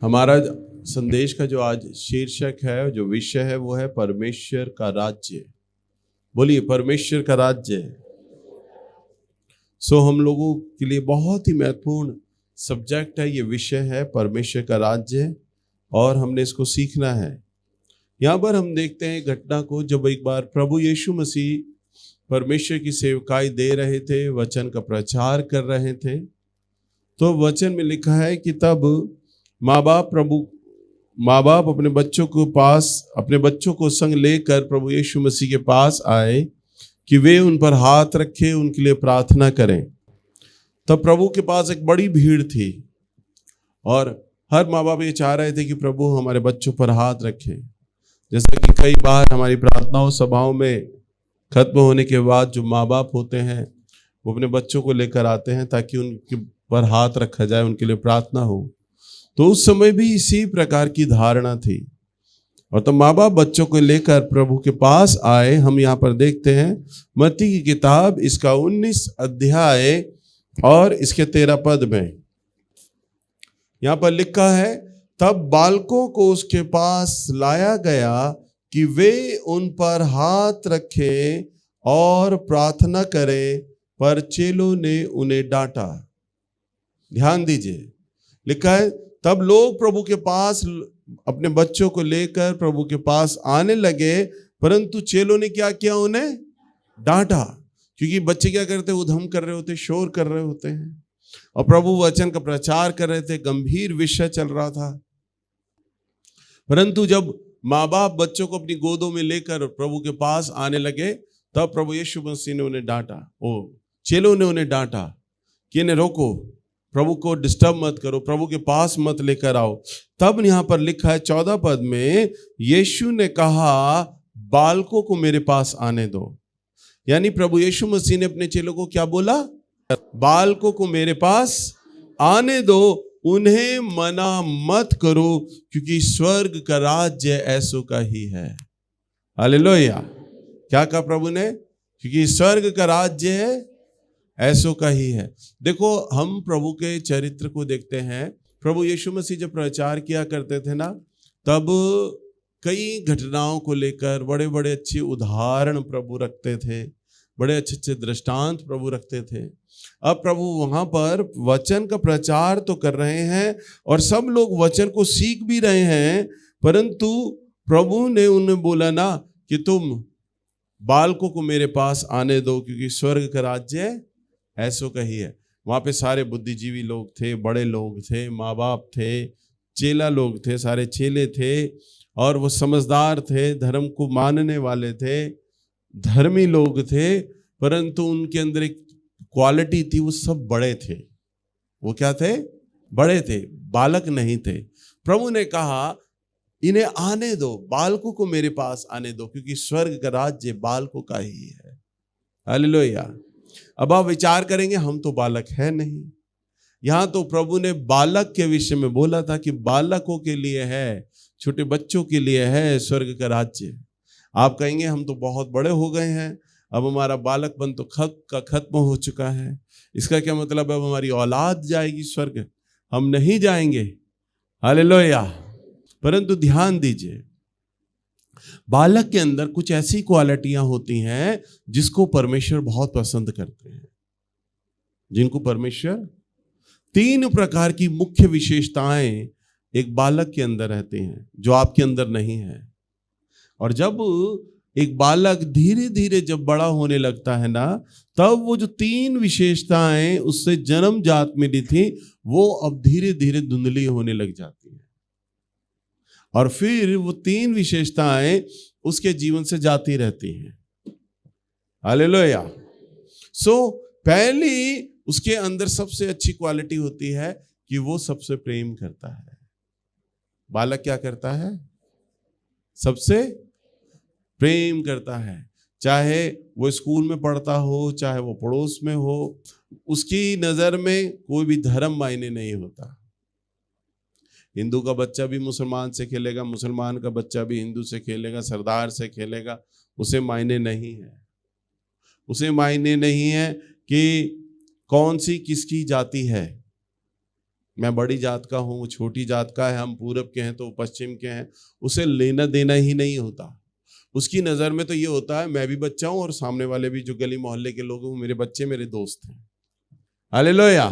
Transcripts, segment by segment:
हमारा संदेश का जो आज शीर्षक है, जो विषय है, वो है परमेश्वर का राज्य। बोलिए, परमेश्वर का राज्य। हम लोगों के लिए बहुत ही महत्वपूर्ण सब्जेक्ट है, ये विषय है परमेश्वर का राज्य, और हमने इसको सीखना है। यहाँ पर हम देखते हैं घटना को, जब एक बार प्रभु यीशु मसीह परमेश्वर की सेवकाई दे रहे थे, वचन का प्रचार कर रहे थे, तो वचन में लिखा है कि तब माँ बाप अपने बच्चों को संग लेकर प्रभु यीशु मसीह के पास आए कि वे उन पर हाथ रखें, उनके लिए प्रार्थना करें। तब प्रभु के पास एक बड़ी भीड़ थी और हर माँ बाप ये चाह रहे थे कि प्रभु हमारे बच्चों पर हाथ रखें। जैसा कि कई बार हमारी प्रार्थनाओं सभाओं में खत्म होने के बाद जो माँ बाप होते हैं वो अपने बच्चों को लेकर आते हैं ताकि उनके पर हाथ रखा जाए, उनके लिए प्रार्थना हो। तो उस समय भी इसी प्रकार की धारणा थी, और तो माँ बाप बच्चों को लेकर प्रभु के पास आए। हम यहाँ पर देखते हैं मत्ती की किताब, इसका 19 अध्याय और इसके 13 पद में यहाँ पर लिखा है, तब बालकों को उसके पास लाया गया कि वे उन पर हाथ रखें और प्रार्थना करें, पर चेलों ने उन्हें डांटा। ध्यान दीजिए, लिखा है तब लोग प्रभु के पास अपने बच्चों को लेकर प्रभु के पास आने लगे, परंतु चेलों ने क्या किया? उन्हें डांटा। क्योंकि बच्चे क्या करते, उधम कर रहे होते, शोर कर रहे होते हैं, और प्रभु वचन का प्रचार कर रहे थे, गंभीर विषय चल रहा था। परंतु जब माँ बाप बच्चों को अपनी गोदों में लेकर प्रभु के पास आने लगे, तब प्रभु यीशु मसीह ने उन्हें डांटा। चेलों ने उन्हें डांटा कि इन्हें रोको, प्रभु को डिस्टर्ब मत करो, प्रभु के पास मत लेकर आओ। तब यहाँ पर लिखा है 14 पद में, यीशु ने कहा बालकों को मेरे पास आने दो। यानी प्रभु यीशु मसीह ने अपने चेलों को क्या बोला? बालकों को मेरे पास आने दो, उन्हें मना मत करो, क्योंकि स्वर्ग का राज्य ऐसों का ही है। हालेलुया। क्या कहा प्रभु ने? क्योंकि स्वर्ग का राज्य है ऐसों का ही है। देखो, हम प्रभु के चरित्र को देखते हैं। प्रभु यीशु मसीह जब प्रचार किया करते थे ना, तब कई घटनाओं को लेकर बड़े बड़े अच्छे उदाहरण प्रभु रखते थे, बड़े अच्छे अच्छे दृष्टांत प्रभु रखते थे। अब प्रभु वहां पर वचन का प्रचार तो कर रहे हैं और सब लोग वचन को सीख भी रहे हैं, परंतु प्रभु ने उन्हें बोला ना कि तुम बालकों को मेरे पास आने दो, क्योंकि स्वर्ग का राज्य ऐसों का ही है। वहाँ पे सारे बुद्धिजीवी लोग थे, बड़े लोग थे, माँ बाप थे, चेला लोग थे, सारे चेले थे, और वो समझदार थे, धर्म को मानने वाले थे, धर्मी लोग थे, परंतु उनके अंदर एक क्वालिटी थी, वो सब बड़े थे। वो क्या थे? बड़े थे, बालक नहीं थे। प्रभु ने कहा इन्हें आने दो, बालकों को मेरे पास आने दो, क्योंकि स्वर्ग का राज्य बालकों का ही है। हालेलुया। अब आप विचार करेंगे, हम तो बालक है नहीं। यहां तो प्रभु ने बालक के विषय में बोला था कि बालकों के लिए है, छोटे बच्चों के लिए है स्वर्ग का राज्य। आप कहेंगे हम तो बहुत बड़े हो गए हैं, अब हमारा बालकपन तो खत्म हो चुका है, इसका क्या मतलब? अब हमारी औलाद जाएगी स्वर्ग, हम नहीं जाएंगे। हालेलुया। परंतु ध्यान दीजिए, बालक के अंदर कुछ ऐसी क्वालिटियां होती हैं जिसको परमेश्वर बहुत पसंद करते हैं, जिनको परमेश्वर 3 प्रकार की मुख्य विशेषताएं एक बालक के अंदर रहती हैं जो आपके अंदर नहीं है। और जब एक बालक धीरे धीरे जब बड़ा होने लगता है ना, तब वो जो 3 विशेषताएं उससे जन्मजात मिली थी, वो अब धीरे धीरे धुंधली होने लग जाती है, और फिर वो 3 विशेषताएं उसके जीवन से जाती रहती हैं। हालेलुया। पहली उसके अंदर सबसे अच्छी क्वालिटी होती है कि वो सबसे प्रेम करता है। बालक क्या करता है? सबसे प्रेम करता है। चाहे वो स्कूल में पढ़ता हो, चाहे वो पड़ोस में हो, उसकी नजर में कोई भी धर्म मायने नहीं होता। हिंदू का बच्चा भी मुसलमान से खेलेगा, मुसलमान का बच्चा भी हिंदू से खेलेगा, सरदार से खेलेगा, उसे मायने नहीं है। उसे मायने नहीं है कि कौन सी किसकी जाति है। मैं बड़ी जात का हूँ, वो छोटी जात का है, हम पूरब के हैं तो पश्चिम के हैं, उसे लेना देना ही नहीं होता। उसकी नज़र में तो ये होता है मैं भी बच्चा हूँ और सामने वाले भी जो गली मोहल्ले के लोग हैं मेरे बच्चे, मेरे दोस्त हैं। हालेलुया।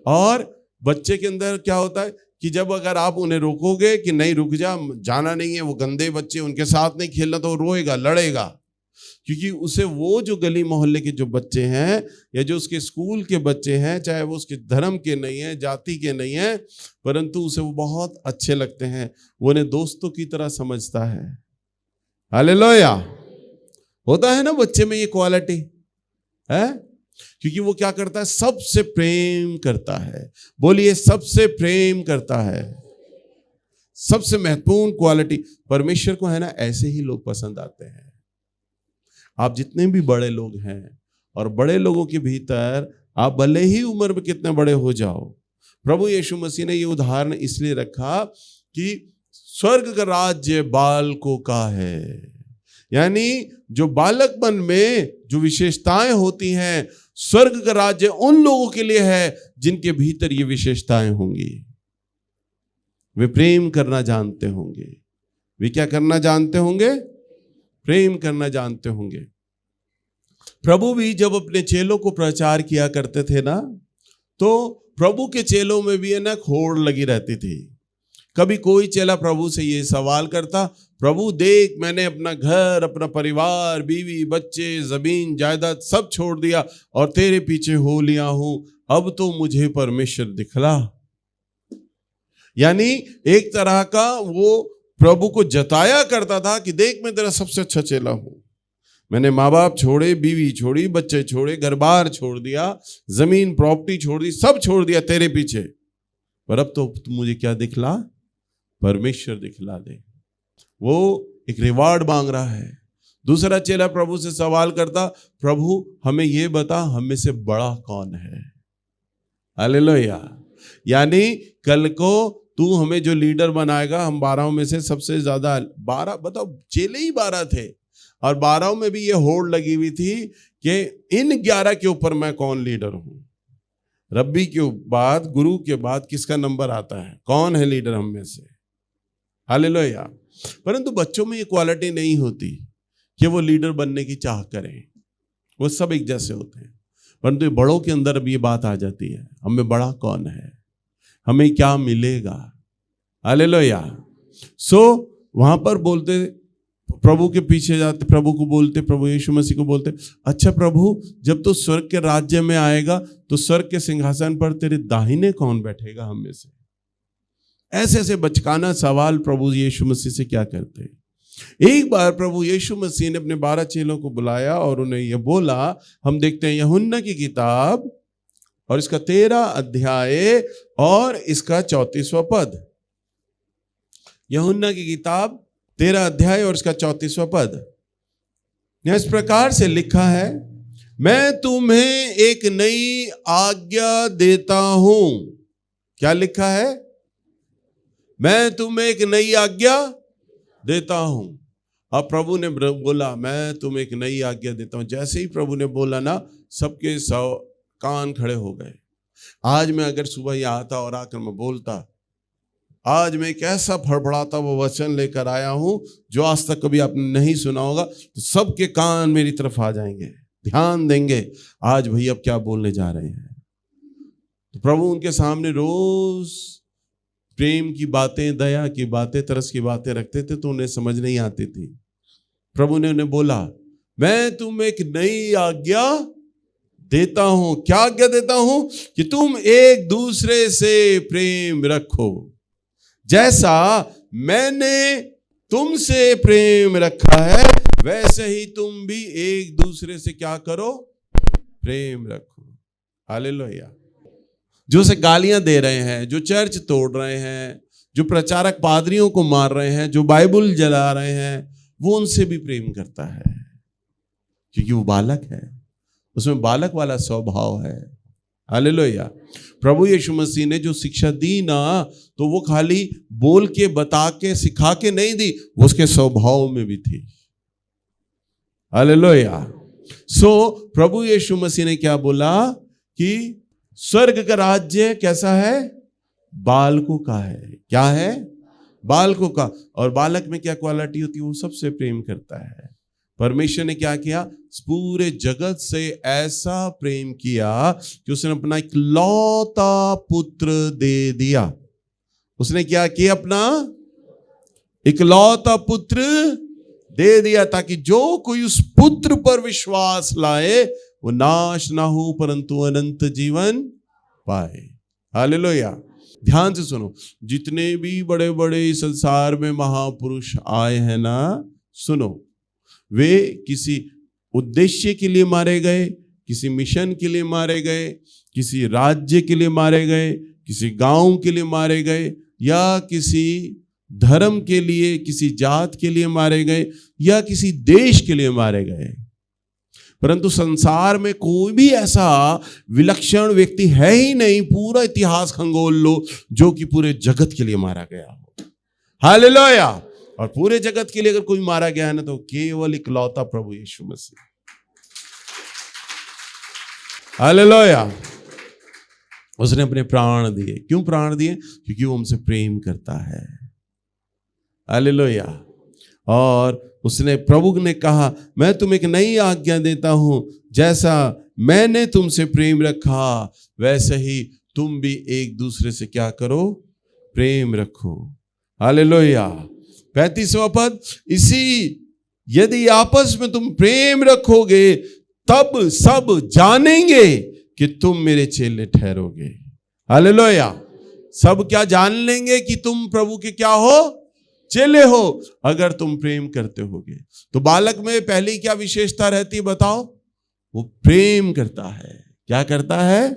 और बच्चे के अंदर क्या होता है कि जब अगर आप उन्हें रोकोगे कि नहीं रुक जा, जाना नहीं है, वो गंदे बच्चे, उनके साथ नहीं खेलना, तो रोएगा, लड़ेगा। क्योंकि उसे वो जो गली मोहल्ले के जो बच्चे हैं या जो उसके स्कूल के बच्चे हैं, चाहे वो उसके धर्म के नहीं हैं, जाति के नहीं हैं, परंतु उसे वो बहुत अच्छे लगते हैं, वो उन्हें दोस्तों की तरह समझता है। हालेलुया। होता है ना बच्चे में ये क्वालिटी है, क्योंकि वो क्या करता है, सबसे प्रेम करता है। बोलिए, सबसे प्रेम करता है। सबसे महत्वपूर्ण क्वालिटी परमेश्वर को है ना, ऐसे ही लोग पसंद आते हैं। आप जितने भी बड़े लोग हैं, और बड़े लोगों के भीतर आप भले ही उम्र में कितने बड़े हो जाओ, प्रभु यीशु मसीह ने ये उदाहरण इसलिए रखा कि स्वर्ग का राज्य बालकों का है। यानी जो बालकपन में जो विशेषताएं होती हैं, स्वर्ग का राज्य उन लोगों के लिए है जिनके भीतर ये विशेषताएं होंगी। वे प्रेम करना जानते होंगे। वे क्या करना जानते होंगे? प्रेम करना जानते होंगे। प्रभु भी जब अपने चेलों को प्रचार किया करते थे ना, तो प्रभु के चेलों में भी है ना होड़ लगी रहती थी। कभी कोई चेला प्रभु से ये सवाल करता, प्रभु देख मैंने अपना घर, अपना परिवार, बीवी, बच्चे, जमीन जायदाद सब छोड़ दिया और तेरे पीछे हो लिया हूं, अब तो मुझे परमेश्वर दिखला। यानी एक तरह का वो प्रभु को जताया करता था कि देख मैं तेरा सबसे अच्छा चेला हूं, मैंने माँ बाप छोड़े, बीवी छोड़ी, बच्चे छोड़े, घर बार छोड़ दिया, जमीन प्रॉपर्टी छोड़ दी, सब छोड़ दिया तेरे पीछे, पर अब तो मुझे क्या दिखला? परमेश्वर दिखला दे। वो एक रिवार्ड मांग रहा है। दूसरा चेला प्रभु से सवाल करता, प्रभु हमें ये बता हम में से बड़ा कौन है? हालेलुया। यानी कल को तू हमें जो लीडर बनाएगा, हम 12 में से सबसे ज्यादा 12, बताओ चेले ही 12 थे, और 12 में भी ये होड़ लगी हुई थी कि इन 11 के ऊपर मैं कौन लीडर हूं। रब्बी के बाद, गुरु के बाद किसका नंबर आता है? कौन है लीडर हम में से? हालेलुया। परंतु बच्चों में ये क्वालिटी नहीं होती कि वो लीडर बनने की चाह करें, वो सब एक जैसे होते हैं। परंतु बड़ों के अंदर भी ये बात आ जाती है, हमें बड़ा कौन है, हमें क्या मिलेगा। हालेलुया। सो वहां पर बोलते, प्रभु के पीछे जाते, प्रभु को बोलते, प्रभु यीशु मसीह को बोलते, अच्छा प्रभु जब तो स्वर्ग के राज्य में आएगा तो स्वर्ग के सिंहासन पर तेरे दाहिने कौन बैठेगा हम में से? ऐसे ऐसे बचकाना सवाल प्रभु यीशु मसीह से क्या करते हैं। एक बार प्रभु यीशु मसीह ने अपने 12 चेलों को बुलाया और उन्हें यह बोला, हम देखते हैं यूहन्ना की किताब और इसका 13 अध्याय और इसका 34वां पद। यूहन्ना की किताब 13 अध्याय और इसका 34वां पद। इस प्रकार से लिखा है, मैं तुम्हें एक नई आज्ञा देता हूं। क्या लिखा है? मैं तुम्हें एक नई आज्ञा देता हूं। अब प्रभु ने बोला मैं तुम्हें एक नई आज्ञा देता हूं। जैसे ही प्रभु ने बोला ना, सबके कान खड़े हो गए। आज मैं अगर सुबह ही आता और आकर मैं बोलता, आज मैं एक ऐसा फड़फड़ाता वो वचन लेकर आया हूं जो आज तक कभी आपने नहीं सुना होगा, तो सबके कान मेरी तरफ आ जाएंगे, ध्यान देंगे आज भैया अब क्या बोलने जा रहे हैं। तो प्रभु उनके सामने रोज प्रेम की बातें, दया की बातें, तरस की बातें रखते थे, तो उन्हें समझ नहीं आती थी। प्रभु ने उन्हें बोला, मैं तुम्हें एक नई आज्ञा देता हूं। क्या आज्ञा देता हूं? कि तुम एक दूसरे से प्रेम रखो, जैसा मैंने तुमसे प्रेम रखा है वैसे ही तुम भी एक दूसरे से क्या करो? प्रेम रखो। हालेलुया। जो से गालियां दे रहे हैं, जो चर्च तोड़ रहे हैं, जो प्रचारक पादरियों को मार रहे हैं, जो बाइबल जला रहे हैं, वो उनसे भी प्रेम करता है, क्योंकि वो बालक है, उसमें बालक वाला स्वभाव है। हालेलुया। प्रभु यीशु मसीह ने जो शिक्षा दी ना, तो वो खाली बोल के, बता के, सिखा के नहीं दी, वो उसके स्वभाव में भी थी। हालेलुया। सो प्रभु यीशु मसीह ने क्या बोला कि स्वर्ग का राज्य कैसा है? बालकों का है। क्या है? बालकों का। और बालक में क्या क्वालिटी होती है? वो सबसे प्रेम करता है। परमेश्वर ने क्या किया? पूरे जगत से ऐसा प्रेम किया कि उसने अपना इकलौता पुत्र दे दिया। उसने क्या किया? अपना इकलौता पुत्र दे दिया, ताकि जो कोई उस पुत्र पर विश्वास लाए वो नाश ना हो परंतु अनंत जीवन पाए। हालेलुया। ध्यान से सुनो, जितने भी बड़े बड़े इस संसार में महापुरुष आए हैं ना, सुनो, वे किसी उद्देश्य के लिए मारे गए, किसी मिशन के लिए मारे गए, किसी राज्य के लिए मारे गए, किसी गांव के लिए मारे गए, या किसी धर्म के लिए, किसी जात के लिए मारे गए, या किसी देश के लिए मारे गए। परंतु संसार में कोई भी ऐसा विलक्षण व्यक्ति है ही नहीं, पूरा इतिहास खंगोल लो, जो कि पूरे जगत के लिए मारा गया हो। हालेलुया। और पूरे जगत के लिए अगर कोई मारा गया है ना, तो केवल इकलौता प्रभु यीशु मसीह। हालेलुया। उसने अपने प्राण दिए। क्यों प्राण दिए? क्योंकि वो हमसे प्रेम करता है। हालेलुया। और उसने, प्रभु ने कहा, मैं तुम्हें एक नई आज्ञा देता हूं, जैसा मैंने तुमसे प्रेम रखा वैसे ही तुम भी एक दूसरे से क्या करो? प्रेम रखो। हालेलुया। 35वां पद, इसी यदि आपस में तुम प्रेम रखोगे तब सब जानेंगे कि तुम मेरे चेले ठहरोगे। हालेलुया। सब क्या जान लेंगे? कि तुम प्रभु के क्या हो? चेले हो, अगर तुम प्रेम करते होगे। तो बालक में पहली क्या विशेषता रहती है बताओ? वो प्रेम करता है। क्या करता है?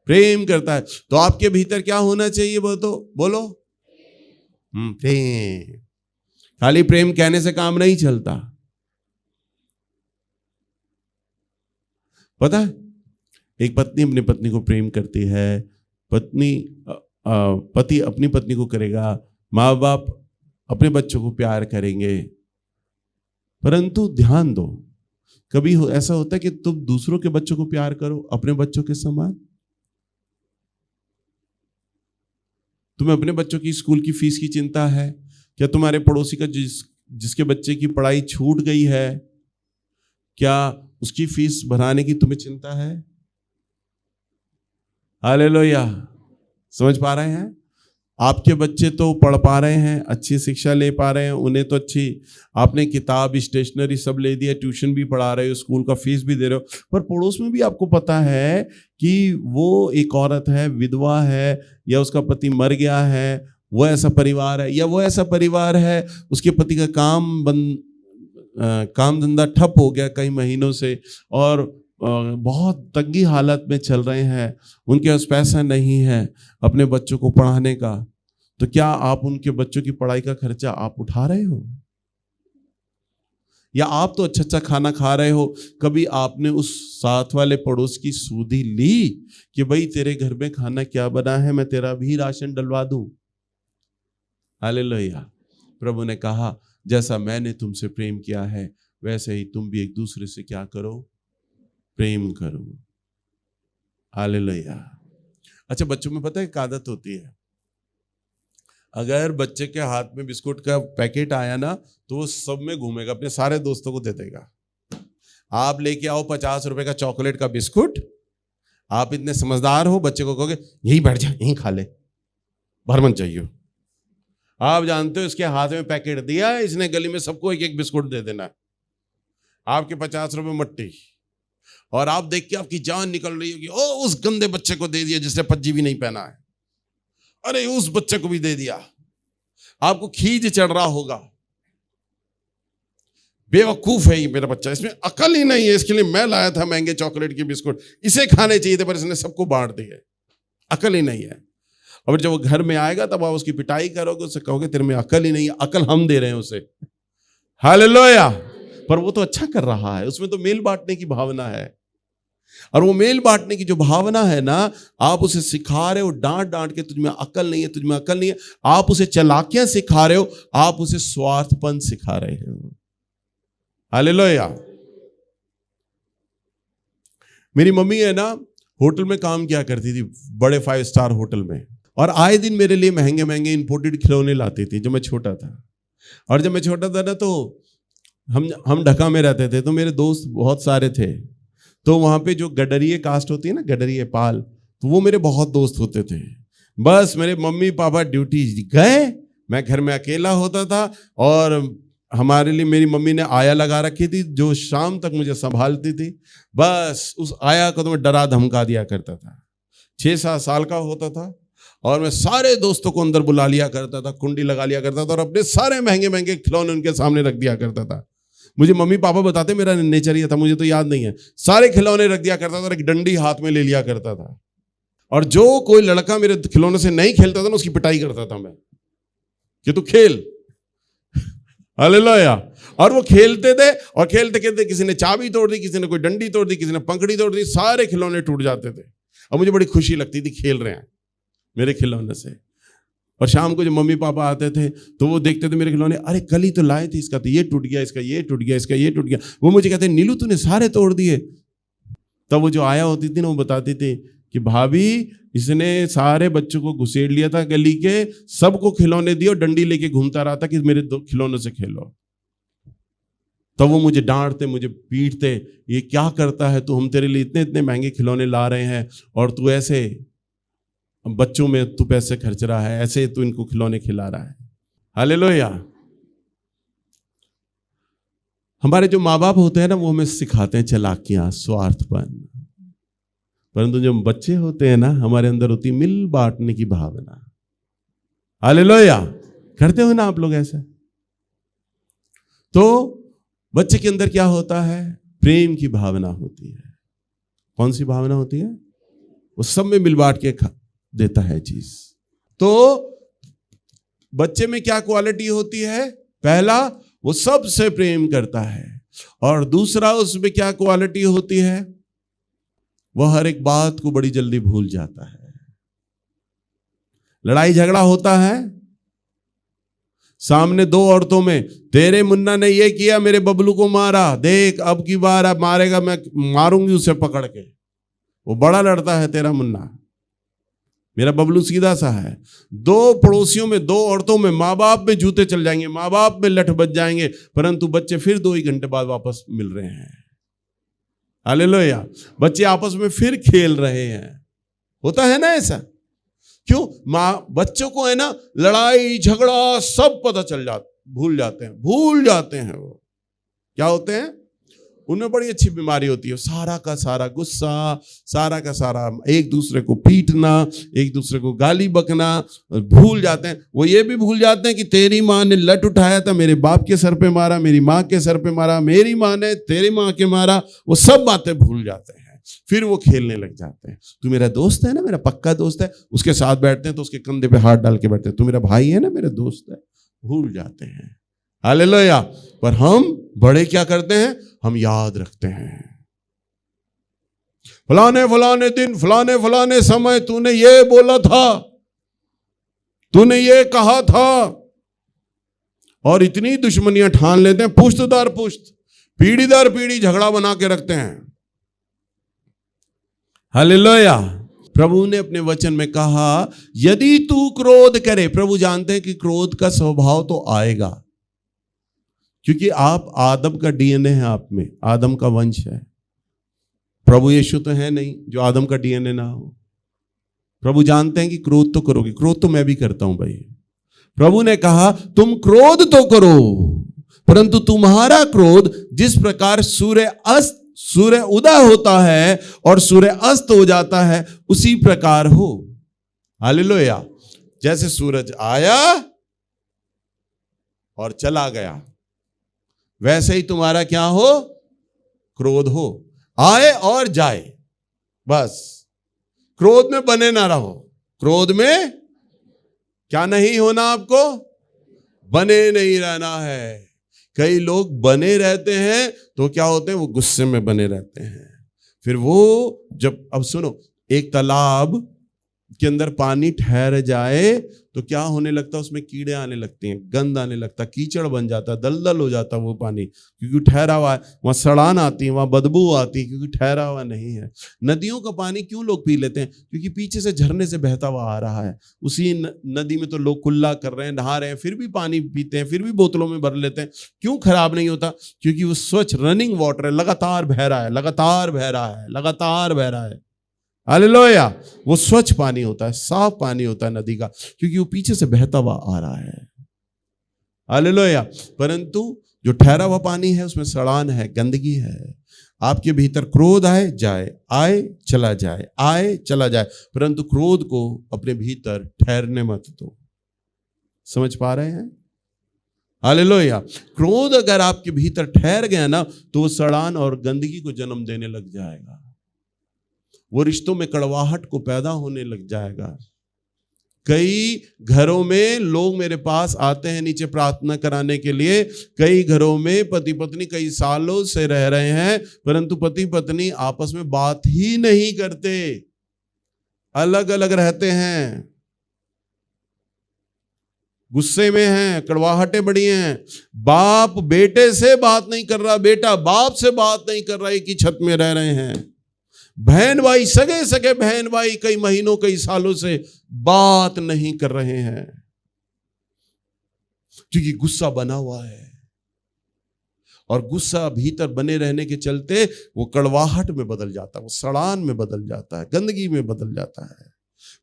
प्रेम करता है। तो आपके भीतर क्या होना चाहिए? बोलो। प्रेम। खाली प्रेम कहने से काम नहीं चलता। पता है, एक पत्नी अपनी पत्नी को प्रेम करती है, पति अपनी पत्नी को करेगा, माँ बाप अपने बच्चों को प्यार करेंगे। परंतु ध्यान दो, कभी ऐसा होता है कि तुम दूसरों के बच्चों को प्यार करो अपने बच्चों के समान? तुम्हें अपने बच्चों की स्कूल की फीस की चिंता है? क्या तुम्हारे पड़ोसी का जिसके बच्चे की पढ़ाई छूट गई है, क्या उसकी फीस भराने की तुम्हें चिंता है? हालेलुया। समझ पा रहे हैं? आपके बच्चे तो पढ़ पा रहे हैं, अच्छी शिक्षा ले पा रहे हैं, उन्हें तो अच्छी आपने किताब, स्टेशनरी सब ले दिया, ट्यूशन भी पढ़ा रहे हो, स्कूल का फीस भी दे रहे हो, पर पड़ोस में भी आपको पता है कि वो एक औरत है, विधवा है, या उसका पति मर गया है, वो ऐसा परिवार है, या वो ऐसा परिवार है उसके पति का काम धंधा ठप हो गया कई महीनों से, और बहुत तंगी हालत में चल रहे हैं, उनके पास पैसा नहीं है अपने बच्चों को पढ़ाने का। तो क्या आप उनके बच्चों की पढ़ाई का खर्चा आप उठा रहे हो? या आप तो अच्छा अच्छा खाना खा रहे हो, कभी आपने उस साथ वाले पड़ोस की सूदी ली कि भाई तेरे घर में खाना क्या बना है, मैं तेरा भी राशन डलवा दूं? हालेलुया। प्रभु ने कहा, जैसा मैंने तुमसे प्रेम किया है वैसे ही तुम भी एक दूसरे से क्या करो? प्रेम करो। हालेलुया। अच्छा, बच्चों में पता है एक आदत होती है, अगर बच्चे के हाथ में बिस्कुट का पैकेट आया ना, तो वो सब में घूमेगा, अपने सारे दोस्तों को दे देगा। आप लेके आओ 50 रुपए का चॉकलेट का बिस्कुट, आप इतने समझदार हो, बच्चे को कहोगे यहीं बैठ जा, यहीं खा ले, भर मत जाइयो। आप जानते हो इसके हाथ में पैकेट दिया, इसने गली में सबको एक एक बिस्कुट दे देना, आपके 50 रुपए मट्टी, और आप देख के आपकी जान निकल रही होगी, ओ उस गंदे बच्चे को दे दिया जिसने पज्जी भी नहीं पहना है, अरे उस बच्चे को भी दे दिया। आपको खींच चढ़ रहा होगा, बेवकूफ है ये मेरा बच्चा, इसमें अकल ही नहीं है, इसके लिए मैं लाया था महंगे चॉकलेट के बिस्कुट, इसे खाने चाहिए थे पर इसने सबको बांट दिए, अकल ही नहीं है। और जब वो घर में आएगा तब आप उसकी पिटाई करोगे, उससे कहोगे तेरे में अकल ही नहीं है, अकल हम दे रहे हैं उसे। हालेलुया। पर वो तो अच्छा कर रहा है, उसमें तो मेल बांटने की भावना है, और वो मेल बांटने की जो भावना है ना, आप उसे सिखा रहे हो डांट डांट के, तुझमें अकल नहीं है, तुझमें अकल नहीं है, आप उसे चालाकियां सिखा रहे हो, आप उसे स्वार्थपन सिखा रहे हो। हालेलुया। मेरी मम्मी है ना, होटल में काम किया करती थी, बड़े 5 स्टार होटल में। और आए दिन मेरे लिए महंगे महंगे इंपोर्टेड खिलौने लाती थी जब मैं छोटा था। और जब मैं छोटा था ना तो हम ढाका में रहते थे, तो मेरे दोस्त बहुत सारे थे। तो वहाँ पे जो गडरिये कास्ट होती है ना, गडरिये पाल, तो वो मेरे बहुत दोस्त होते थे। बस मेरे मम्मी पापा ड्यूटी गए, मैं घर में अकेला होता था। और हमारे लिए मेरी मम्मी ने आया लगा रखी थी जो शाम तक मुझे संभालती थी। बस उस आया को तो मैं डरा धमका दिया करता था। 6-7 साल का होता था और मैं सारे दोस्तों को अंदर बुला लिया करता था, कुंडी लगा लिया करता था और अपने सारे महंगे महंगे खिलौने उनके सामने रख दिया करता था। मुझे मम्मी पापा बताते, मेरा नेचर ये था, मुझे तो याद नहीं है। सारे खिलौने रख दिया करता था और एक डंडी हाथ में ले लिया करता था। और जो कोई लड़का मेरे खिलौने से नहीं खेलता था ना, उसकी पिटाई करता था मैं कि तू खेल। हालेलुया। और वो खेलते थे और खेलते खेलते किसी ने चाबी तोड़ दी, किसी ने कोई डंडी तोड़ दी, किसी ने पंखड़ी तोड़ दी, सारे खिलौने टूट जाते थे। और मुझे बड़ी खुशी लगती थी खेल रहे हैं मेरे खिलौने से। और शाम को जब मम्मी पापा आते थे तो वो देखते थे मेरे खिलौने, अरे कल ही तो लाए थे, इसका तो ये टूट गया, इसका ये टूट गया, इसका ये टूट गया। वो मुझे कहते, नीलू तूने सारे तोड़ दिए। तब वो जो आया होती थी ना, वो बताती थी कि भाभी इसने सारे बच्चों को घुसेड़ लिया था गली के, सबको खिलौने दिए और डंडी लेके घूमता रहा था कि मेरे दो खिलौनों से खेलो। तब वो मुझे डांटते, मुझे पीटते, ये क्या करता है तू, हम तेरे लिए इतने इतने महंगे खिलौने ला रहे हैं और तू ऐसे बच्चों में तू पैसे खर्च रहा है, ऐसे तू इनको खिलौने खिला रहा है। हालेलुया। हमारे जो माँ बाप होते हैं ना, वो हमें सिखाते हैं चालाकियां, स्वार्थपन। परंतु जब बच्चे होते हैं ना, हमारे अंदर होती है मिल बांटने की भावना। हालेलुया। करते हो ना आप लोग ऐसा? तो बच्चे के अंदर क्या होता है? प्रेम की भावना होती है। कौन सी भावना होती है? वो सब में मिल बांट के देता है चीज। तो बच्चे में क्या क्वालिटी होती है? पहला, वो सबसे प्रेम करता है। और दूसरा, उसमें क्या क्वालिटी होती है? वह हर एक बात को बड़ी जल्दी भूल जाता है। लड़ाई झगड़ा होता है सामने दो औरतों में, तेरे मुन्ना ने ये किया, मेरे बबलू को मारा, देख अब की बार अब मारेगा, मैं मारूंगी उसे पकड़ के। वो बड़ा लड़ता है तेरा मुन्ना, मेरा बबलू सीधा सा है। दो पड़ोसियों में, दो औरतों में माँ बाप में जूते चल जाएंगे, माँ बाप में लठ बज जाएंगे, परंतु बच्चे फिर 2 ही घंटे बाद वापस मिल रहे हैं। हालेलुया। बच्चे आपस में फिर खेल रहे हैं। होता है ना ऐसा? क्यों? माँ बच्चों को है ना, लड़ाई झगड़ा सब पता चल जाता, भूल जाते हैं। वो क्या होते हैं? उनमें बड़ी अच्छी बीमारी होती है, सारा का सारा गुस्सा, सारा का सारा एक दूसरे को पीटना, एक दूसरे को गाली बकना, भूल जाते हैं। वो ये भी भूल जाते हैं कि तेरी माँ ने लठ उठाया था, मेरे बाप के सर पे मारा, मेरी माँ के सर पे मारा, मेरी माँ ने तेरी माँ के मारा। वो सब बातें भूल जाते हैं। फिर वो खेलने लग जाते हैं। तू मेरा दोस्त है ना, मेरा पक्का दोस्त है, उसके साथ बैठते हैं तो उसके कंधे पे हाथ डाल के बैठते हैं, तू मेरा भाई है ना, मेरा दोस्त है। भूल जाते हैं। हालेलुया। पर हम बड़े क्या करते हैं? हम याद रखते हैं, फलाने फलाने दिन, फलाने फलाने समय तूने ये बोला था, तूने ये कहा था। और इतनी दुश्मनियां ठान लेते हैं, पुश्त दर पुश्त, पीढ़ी दर पीढ़ी झगड़ा बना के रखते हैं। हालेलुया। प्रभु ने अपने वचन में कहा, यदि तू क्रोध करे, प्रभु जानते हैं कि क्रोध का स्वभाव तो आएगा, क्योंकि आप आदम का डीएनए है, आप में आदम का वंश है। प्रभु यीशु तो है नहीं जो आदम का डीएनए ना हो। प्रभु जानते हैं कि क्रोध तो करोगे, क्रोध तो मैं भी करता हूं भाई। प्रभु ने कहा तुम क्रोध तो करो, परंतु तुम्हारा क्रोध जिस प्रकार सूर्य उदय होता है और सूर्य अस्त हो जाता है, उसी प्रकार हो। हालेलुया। जैसे सूरज आया और चला गया, वैसे ही तुम्हारा क्या हो? क्रोध हो, आए और जाए। बस क्रोध में बने ना रहो। क्रोध में क्या नहीं होना आपको? बने नहीं रहना है। कई लोग बने रहते हैं तो क्या होते हैं? वो गुस्से में बने रहते हैं। फिर वो जब, अब सुनो, एक तालाब के अंदर पानी ठहर जाए तो क्या होने लगता है, उसमें कीड़े आने लगते हैं, गंद आने लगता, कीचड़ बन जाता, दलदल हो जाता वो पानी, क्योंकि ठहरा हुआ है। वहाँ सड़ान आती है, वहाँ बदबू आती है, क्योंकि ठहरा हुआ नहीं है। नदियों का पानी क्यों लोग पी लेते हैं? क्योंकि पीछे से झरने से बहता हुआ आ रहा है। उसी नदी में तो लोग कुल्ला कर रहे हैं, नहा रहे हैं, फिर भी पानी पीते हैं, फिर भी बोतलों में भर लेते हैं। क्यों खराब नहीं होता? क्योंकि वो स्वच्छ रनिंग वाटर है, लगातार बह रहा है, लगातार बह रहा है, लगातार बह रहा है। हालेलुया। वो स्वच्छ पानी होता है, साफ पानी होता है नदी का, क्योंकि वो पीछे से बहता हुआ आ रहा है। हालेलुया। परंतु जो ठहरा हुआ पानी है उसमें सड़ान है, गंदगी है। आपके भीतर क्रोध आए जाए, आए चला जाए, आए चला जाए, परंतु क्रोध को अपने भीतर ठहरने मत दो। समझ पा रहे हैं? हालेलुया। क्रोध अगर आपके भीतर ठहर गया ना, तो वो सड़ान और गंदगी को जन्म देने लग जाएगा। वो रिश्तों में कड़वाहट को पैदा होने लग जाएगा। कई घरों में लोग मेरे पास आते हैं नीचे प्रार्थना कराने के लिए। कई घरों में पति पत्नी कई सालों से रह रहे हैं, परंतु पति पत्नी आपस में बात ही नहीं करते, अलग अलग रहते हैं, गुस्से में हैं, कड़वाहटें बड़ी हैं। बाप बेटे से बात नहीं कर रहा, बेटा बाप से बात नहीं कर रहा, एक ही छत में रह रहे हैं। बहन भाई, सगे सगे बहन भाई कई महीनों कई सालों से बात नहीं कर रहे हैं, क्योंकि गुस्सा बना हुआ है। और गुस्सा भीतर बने रहने के चलते वो कड़वाहट में बदल जाता है, वो सड़ान में बदल जाता है, गंदगी में बदल जाता है।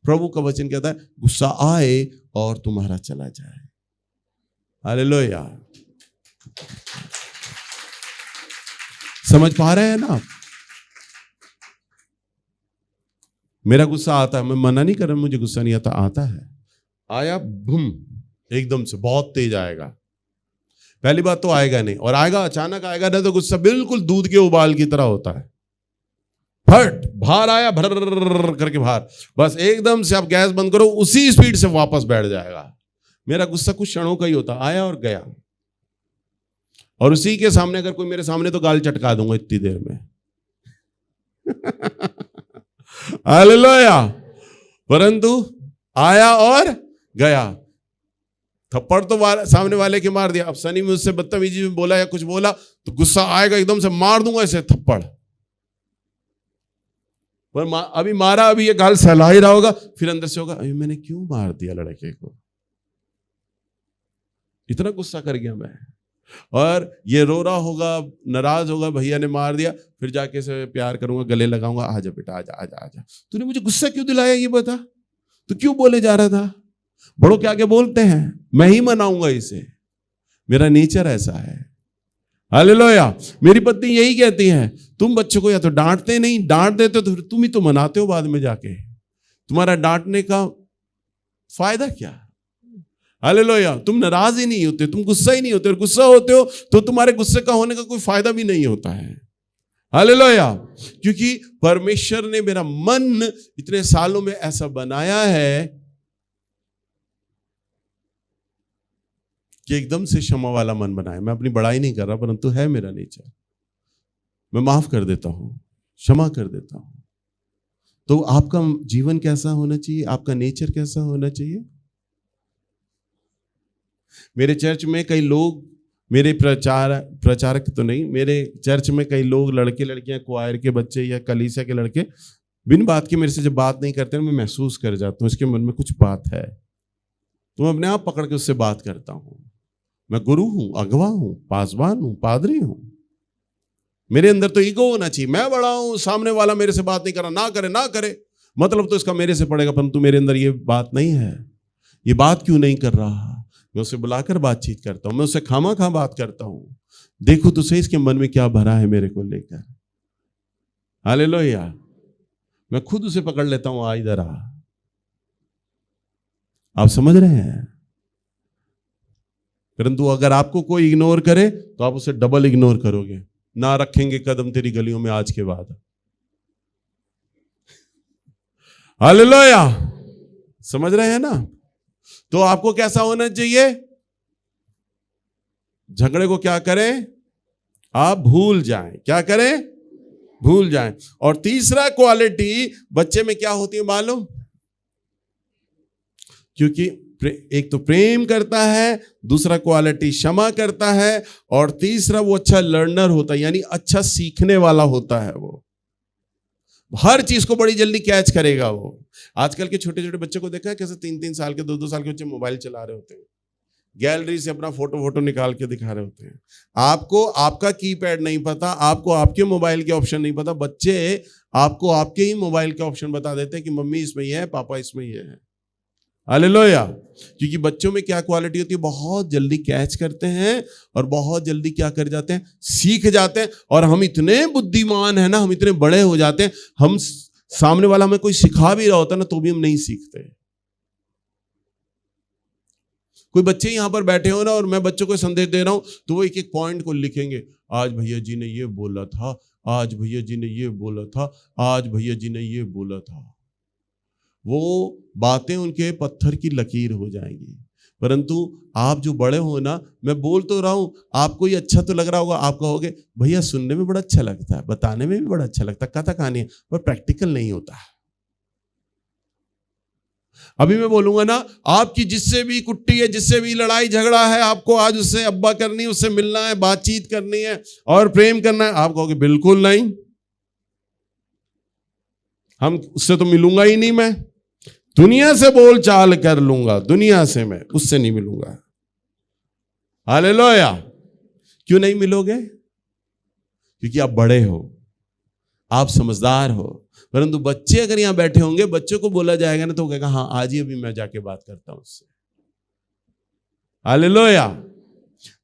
प्रभु का वचन कहता है गुस्सा आए और तुम्हारा चला जाए। हालेलुया। समझ पा रहे हैं ना? मेरा गुस्सा आता है, मैं मना नहीं कर रहा, मुझे गुस्सा नहीं आता है। आया बुम, एकदम से बहुत तेज आएगा। पहली बात तो आएगा नहीं, और आएगा अचानक आएगा ना, तो गुस्सा बिल्कुल दूध के उबाल की तरह होता है। फट बाहर आया, भर करके बाहर, बस एकदम से आप गैस बंद करो, उसी स्पीड से वापस बैठ जाएगा। मेरा गुस्सा कुछ क्षणों का ही होता, आया और गया। और उसी के सामने अगर कोई मेरे सामने, तो गाल चटका दूंगा इतनी देर में। हालेलुया। परंतु आया और गया। थप्पड़ तो सामने वाले के मार दिया। अब सनी मुझसे बदतमीजी में बोला या कुछ बोला तो गुस्सा आएगा, एकदम से मार दूंगा इसे थप्पड़। पर अभी मारा, अभी ये गाल सहला ही रहा होगा, फिर अंदर से होगा अभी मैंने क्यों मार दिया लड़के को, इतना गुस्सा कर गया मैं। और ये रो रहा होगा, नाराज होगा, भैया ने मार दिया, फिर जाके से प्यार करूंगा, गले लगाऊंगा, आजा बेटा आजा आजा आजा, तूने मुझे गुस्सा क्यों दिलाया ये बता, तू क्यों बोले जा रहा था। बड़ों के आगे बोलते हैं, मैं ही मनाऊंगा इसे, मेरा नेचर ऐसा है। हालेलुया। मेरी पत्नी यही कहती है, तुम बच्चों को या तो डांटते नहीं, डांट देते तो फिर तुम ही तो मनाते हो बाद में जाके, तुम्हारा डांटने का फायदा क्या। हालेलुया। तुम नाराज ही नहीं होते, तुम गुस्सा ही नहीं होते, और गुस्सा होते हो तो तुम्हारे गुस्से का होने का कोई फायदा भी नहीं होता है। हालेलुया। क्योंकि परमेश्वर ने मेरा मन इतने सालों में ऐसा बनाया है कि एकदम से क्षमा वाला मन बनाया। मैं अपनी बड़ाई नहीं कर रहा, परंतु है मेरा नेचर, मैं माफ कर देता हूं, क्षमा कर देता हूं। तो आपका जीवन कैसा होना चाहिए, आपका नेचर कैसा होना चाहिए। मेरे चर्च में कई लोग, मेरे प्रचारक तो नहीं, मेरे चर्च में कई लोग, लड़के लड़कियां, क्वायर के बच्चे या कलीसिया के लड़के, बिन बात के मेरे से जब बात नहीं करते, मैं महसूस कर जाता हूँ इसके मन में कुछ बात है, तो मैं अपने आप पकड़ के उससे बात करता हूँ। मैं गुरु हूँ, अगवा हूँ, पासवान हूँ, पादरी हूँ। मेरे अंदर तो ईगो होना चाहिए, मैं बड़ा हूँ, सामने वाला मेरे से बात नहीं कर रहा, ना करे ना करे, मतलब तो इसका मेरे से पड़ेगा, परंतु मेरे अंदर ये बात नहीं है। ये बात क्यों नहीं कर रहा, मैं उसे बुलाकर बातचीत करता हूं, मैं उससे खामा खा बात करता हूं, देखो तो सही इसके मन में क्या भरा है मेरे को लेकर। हालेलुया। मैं खुद उसे पकड़ लेता हूं, आ इधर आ। आप समझ रहे हैं। परंतु अगर आपको कोई इग्नोर करे तो आप उसे डबल इग्नोर करोगे, ना रखेंगे कदम तेरी गलियों में आज के बाद। हालेलुया। समझ रहे हैं ना। तो आपको कैसा होना चाहिए, झगड़े को क्या करें, आप भूल जाएं। क्या करें, भूल जाएं। और तीसरा क्वालिटी बच्चे में क्या होती है मालूम, क्योंकि एक तो प्रेम करता है, दूसरा क्वालिटी क्षमा करता है, और तीसरा वो अच्छा लर्नर होता है, यानी अच्छा सीखने वाला होता है। वो हर चीज को बड़ी जल्दी कैच करेगा। वो आजकल के छोटे छोटे बच्चों को देखा है कैसे 3-3 साल के 2-2 साल के बच्चे मोबाइल चला रहे होते हैं, गैलरी से अपना फोटो निकाल के दिखा रहे होते हैं। आपको आपका कीपैड नहीं पता, आपको आपके मोबाइल के ऑप्शन नहीं पता, बच्चे आपको आपके ही मोबाइल के ऑप्शन बता देते हैं कि मम्मी इसमें ये है, पापा इसमें ये है। हालेलुया। क्योंकि बच्चों में क्या क्वालिटी होती है, बहुत जल्दी कैच करते हैं और बहुत जल्दी क्या कर जाते हैं, सीख जाते हैं। और हम इतने बुद्धिमान हैं ना, हम इतने बड़े हो जाते हैं, हम सामने वाला हमें कोई सिखा भी रहा होता ना तो भी हम नहीं सीखते। कोई बच्चे यहां पर बैठे हो ना और मैं बच्चों को संदेश दे रहा हूं तो वो एक एक पॉइंट को लिखेंगे, आज भैया जी ने ये बोला था, आज भैया जी ने ये बोला था, आज भैया जी ने ये बोला था। वो बातें उनके पत्थर की लकीर हो जाएंगी। परंतु आप जो बड़े हो ना, मैं बोल तो रहा हूं, आपको ये अच्छा तो लग रहा होगा, आप कहोगे भैया सुनने में बड़ा अच्छा लगता है, बताने में भी बड़ा अच्छा लगता है, कथा कहानी है, पर प्रैक्टिकल नहीं होता है। अभी मैं बोलूंगा ना, आपकी जिससे भी कुट्टी है, जिससे भी लड़ाई झगड़ा है, आपको आज उससे अब्बा करनी है, उससे मिलना है, बातचीत करनी है और प्रेम करना है, आप कहोगे बिल्कुल नहीं, हम उससे तो मिलूंगा ही नहीं, मैं दुनिया से बोल चाल कर लूंगा, दुनिया से मैं उससे नहीं मिलूंगा। हालेलुया। क्यों नहीं मिलोगे? क्योंकि आप बड़े हो, आप समझदार हो। परंतु बच्चे अगर यहां बैठे होंगे, बच्चों को बोला जाएगा ना तो कहेगा हाँ आज ही अभी मैं जाके बात करता हूं उससे। हालेलुया।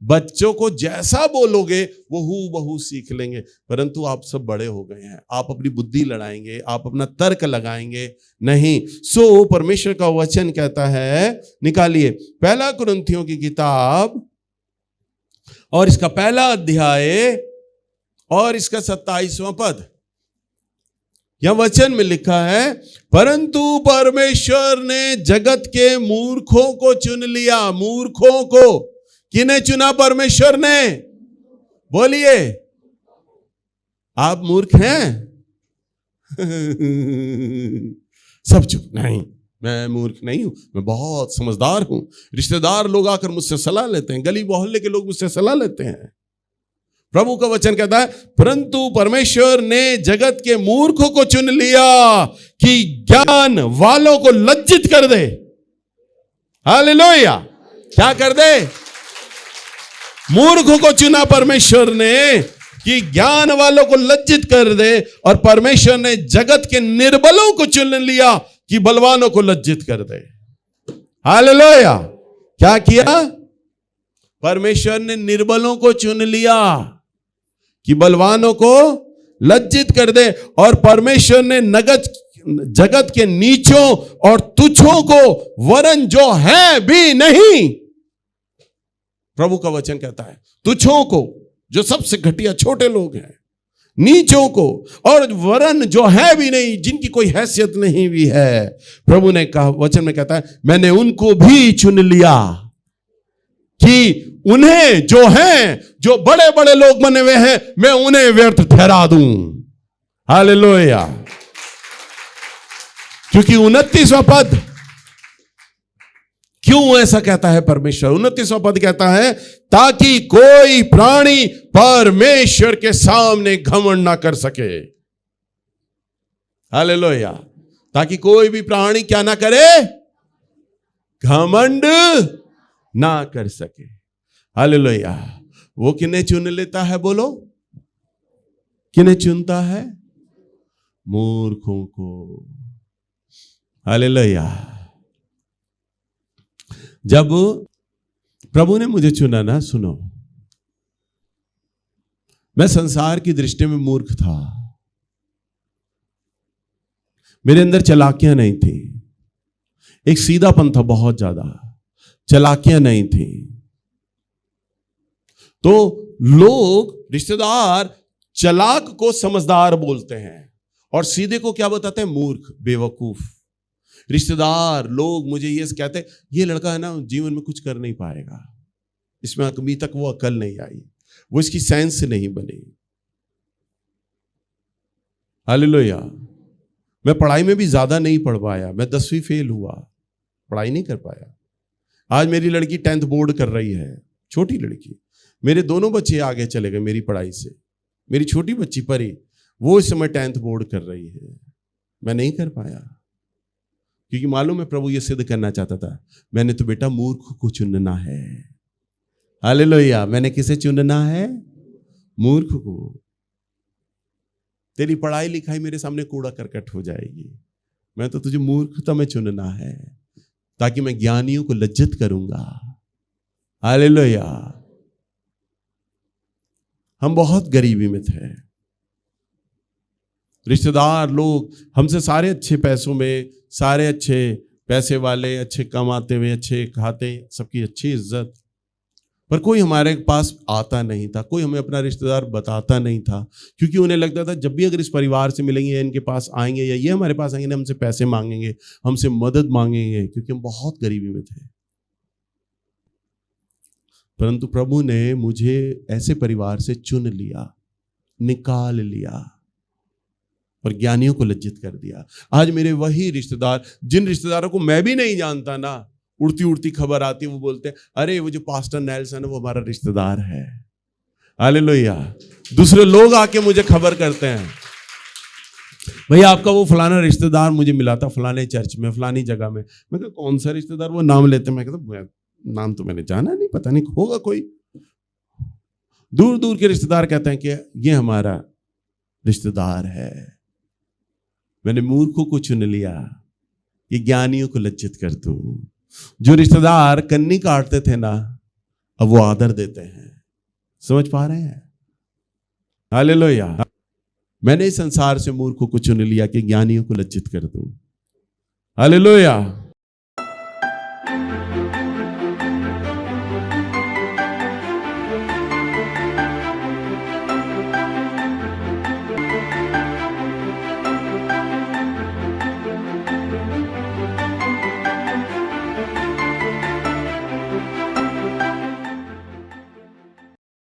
बच्चों को जैसा बोलोगे वो हूबहू सीख लेंगे। परंतु आप सब बड़े हो गए हैं, आप अपनी बुद्धि लड़ाएंगे, आप अपना तर्क लगाएंगे नहीं। सो परमेश्वर का वचन कहता है, निकालिए 1 कुरिन्थियों की किताब और इसका 1 अध्याय और इसका 27वां पद। यह वचन में लिखा है, परंतु परमेश्वर ने जगत के मूर्खों को चुन लिया। मूर्खों को किने चुना? परमेश्वर ने। बोलिए, आप मूर्ख हैं? सब चुप, नहीं मैं मूर्ख नहीं हूं, मैं बहुत समझदार हूं। रिश्तेदार लोग आकर मुझसे सलाह लेते हैं, गली मोहल्ले के लोग मुझसे सलाह लेते हैं। प्रभु का वचन कहता है, परंतु परमेश्वर ने जगत के मूर्खों को चुन लिया कि ज्ञान वालों को लज्जित कर दे। हालेलुया। क्या कर दे? मूर्खों को चुना परमेश्वर ने कि ज्ञान वालों को लज्जित कर दे, और परमेश्वर ने जगत के निर्बलों को चुन लिया कि बलवानों को लज्जित कर दे। हालेलुया। क्या किया? परमेश्वर ने निर्बलों को चुन लिया कि बलवानों को लज्जित कर दे, और परमेश्वर ने जगत के नीचों और तुच्छों को वरन जो है भी नहीं। प्रभु का वचन कहता है, तुच्छों को, जो सबसे घटिया छोटे लोग हैं, नीचों को, और वरन जो है भी नहीं, जिनकी कोई हैसियत नहीं भी है, प्रभु ने कहा, वचन में कहता है, मैंने उनको भी चुन लिया कि उन्हें जो हैं, जो बड़े बड़े लोग बने हुए हैं, मैं उन्हें व्यर्थ ठहरा दूं। हालेलुया। क्योंकि 29वां पद, क्यों ऐसा कहता है परमेश्वर? 29वां पद कहता है, ताकि कोई प्राणी परमेश्वर के सामने घमंड ना कर सके। हालेलुया। ताकि कोई भी प्राणी क्या ना करे? घमंड ना कर सके। हालेलुया। वो किन्हें चुन लेता है? बोलो, किन्हें चुनता है? मूर्खों को। हालेलुया। जब प्रभु ने मुझे चुना ना, सुनो, मैं संसार की दृष्टि में मूर्ख था। मेरे अंदर चालाकियां नहीं थी, एक सीधापन था, बहुत ज्यादा चालाकियां नहीं थी। तो लोग, रिश्तेदार चालाक को समझदार बोलते हैं और सीधे को क्या बताते हैं? मूर्ख, बेवकूफ। रिश्तेदार लोग मुझे ये कहते हैं, ये लड़का है ना, जीवन में कुछ कर नहीं पाएगा, इसमें अभी तक वो अकल नहीं आई, वो इसकी सेंस नहीं बनी। हालेलुया। मैं पढ़ाई में भी ज्यादा नहीं पढ़ पाया, मैं 10वीं फेल हुआ। पढ़ाई नहीं कर पाया। आज मेरी लड़की 10th बोर्ड कर रही है, छोटी लड़की। मेरे दोनों बच्चे आगे चले गए मेरी पढ़ाई से। मेरी छोटी बच्ची परी, वो इस समय 10th बोर्ड कर रही है, मैं नहीं कर पाया, क्योंकि मालूम है प्रभु ये सिद्ध करना चाहता था, मैंने तो बेटा मूर्ख को चुनना है। हालेलुया। मैंने किसे चुनना है? मूर्ख को। तेरी पढ़ाई लिखाई मेरे सामने कूड़ा करकट हो जाएगी, मैं तो तुझे मूर्खता में चुनना है, ताकि मैं ज्ञानियों को लज्जित करूंगा। हालेलुया। हम बहुत गरीबी में थे, रिश्तेदार लोग हमसे सारे अच्छे पैसों में, सारे अच्छे पैसे वाले, अच्छे कमाते हुए, अच्छे खाते, सबकी अच्छी इज्जत, पर कोई हमारे पास आता नहीं था, कोई हमें अपना रिश्तेदार बताता नहीं था, क्योंकि उन्हें लगता था जब भी अगर इस परिवार से मिलेंगे या इनके पास आएंगे या ये हमारे पास आएंगे, हमसे पैसे मांगेंगे, हमसे मदद मांगेंगे, क्योंकि हम बहुत गरीबी में थे। परंतु प्रभु ने मुझे ऐसे परिवार से चुन लिया, निकाल लिया और ज्ञानियों को लज्जित कर दिया। आज मेरे वही रिश्तेदार, जिन रिश्तेदारों को मैं भी नहीं जानता ना, उड़ती उड़ती खबर आती है, वो बोलते हैं अरे वो जो पास्टर नेल्सन है वो हमारा रिश्तेदार है। हालेलुया। दूसरे लोग आके मुझे खबर करते हैं, भैया आपका वो फलाना रिश्तेदार मुझे मिला था फलाने चर्च में, फलानी जगह में। मैं कहा कौन सा रिश्तेदार? वो नाम लेते हैं। मैं कहता नाम तो मैंने जाना नहीं, पता नहीं होगा कोई। दूर दूर के रिश्तेदार कहते हैं कि ये हमारा रिश्तेदार है। मैंने मूर्खों को चुन लिया, ये ज्ञानियों को लज्जित कर दूं। जो रिश्तेदार कन्नी काटते थे ना, अब वो आदर देते हैं। समझ पा रहे हैं? हालेलुया। मैंने इस संसार से मूर्खों को चुन लिया कि ज्ञानियों को लज्जित कर दूं। हालेलुया।